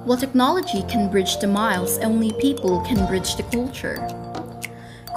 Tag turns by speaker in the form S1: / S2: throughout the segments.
S1: While technology can bridge the miles, only people can bridge the culture.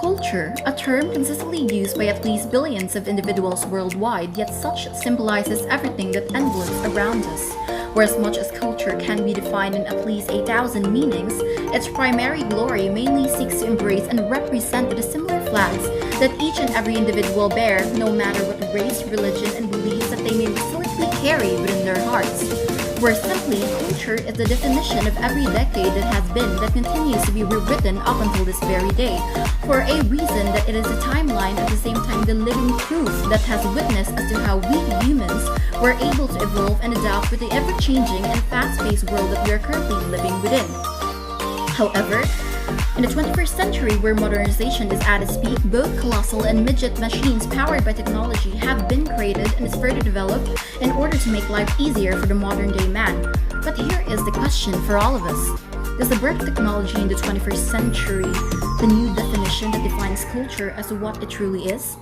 S1: Culture, a term consistently used by at least billions of individuals worldwide, yet such symbolizes everything that envelopes around us. Whereas much as culture can be defined in at least 8,000 meanings, its primary glory mainly seeks to embrace and represent the similar flags that each and every individual bear, no matter what race, religion, and beliefs that they may silently carry within their hearts. Where simply, culture is the definition of every decade that has been, that continues to be rewritten up until this very day, for a reason that it is a timeline, at the same time the living proof that has witnessed as to how we humans were able to evolve and adapt with the ever-changing and fast-paced world that we are currently living within. However, in the 21st century, where modernization is at its peak, both colossal and midget machines powered by technology have been created and is further developed in order to make life easier for the modern-day man. But here is the question for all of us. Is the birth of technology in the 21st century the new definition that defines culture as to what it truly is?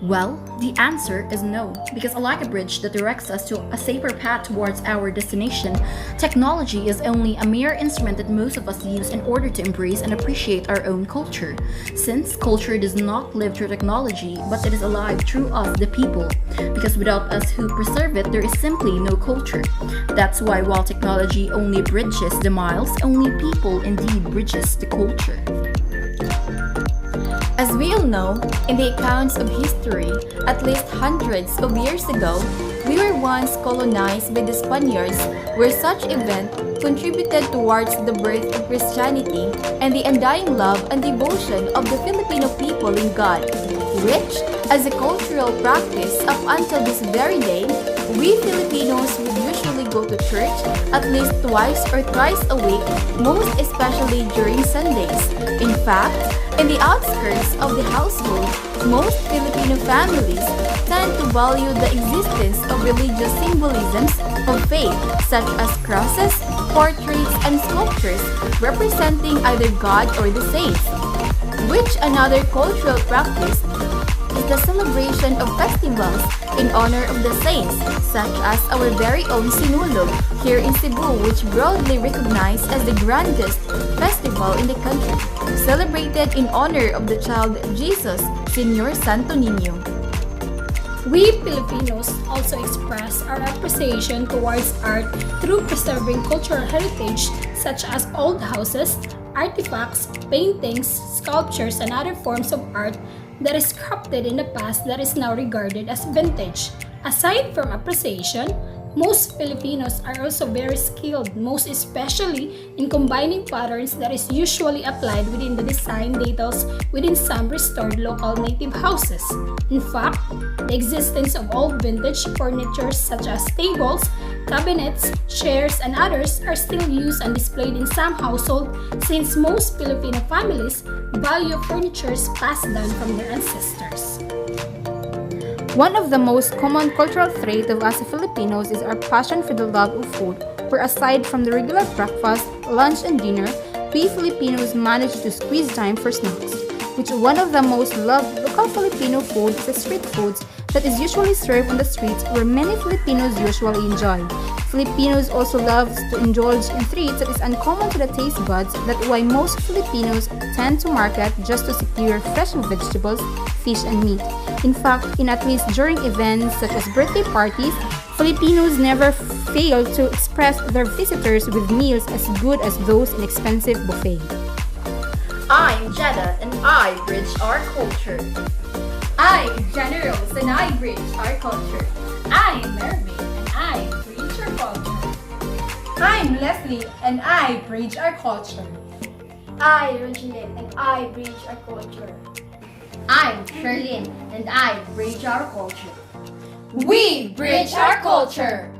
S1: Well, the answer is no, because unlike a bridge that directs us to a safer path towards our destination, technology is only a mere instrument that most of us use in order to embrace and appreciate our own culture. Since culture does not live through technology, but it is alive through us, the people, because without us who preserve it, there is simply no culture. That's why while technology only bridges the miles, only people indeed bridges the culture.
S2: As we all know, in the accounts of history, at least hundreds of years ago, we were once colonized by the Spaniards, where such event contributed towards the birth of Christianity and the undying love and devotion of the Filipino people in God, which, as a cultural practice up until this very day, we Filipinos would usually go to church at least twice or thrice a week, most especially during Sundays. In fact, in the outskirts of the household, most Filipino families tend to value the existence of religious symbolisms of faith, such as crosses, portraits, and sculptures representing either God or the saints. Which another cultural practice is the celebration of festivals in honor of the saints, such as our very own Sinulog here in Cebu, which broadly recognized as the grandest festival in the country, celebrated in honor of the child Jesus, Señor Santo Niño.
S3: We Filipinos also express our appreciation towards art through preserving cultural heritage such as old houses, artifacts, paintings, sculptures, and other forms of art that is crafted in the past that is now regarded as vintage. Aside from appreciation, most Filipinos are also very skilled, most especially in combining patterns that is usually applied within the design details within some restored local native houses. In fact, the existence of old vintage furniture such as tables, cabinets, chairs, and others are still used and displayed in some households, since most Filipino families value furniture passed down from their ancestors.
S4: One of the most common cultural traits of us Filipinos is our passion for the love of food, where aside from the regular breakfast, lunch, and dinner, we Filipinos manage to squeeze time for snacks, which one of the most loved local Filipino food is the street foods that is usually served on the streets where many Filipinos usually enjoy. Filipinos also love to indulge in treats that is uncommon to the taste buds, that why most Filipinos tend to market just to secure fresh vegetables, fish, and meat. In fact, in at least during events such as birthday parties, Filipinos never fail to express their visitors with meals as good as those in expensive buffet.
S1: I'm Jeddah and I bridge our culture.
S2: I'm Jennie and I bridge our culture.
S3: I'm Maryvic and I bridge our culture.
S2: I'm Leslie and I bridge our culture.
S5: I'm Rojielyn and I bridge our culture.
S6: I'm Sherlyn and I bridge our culture.
S2: We bridge our culture!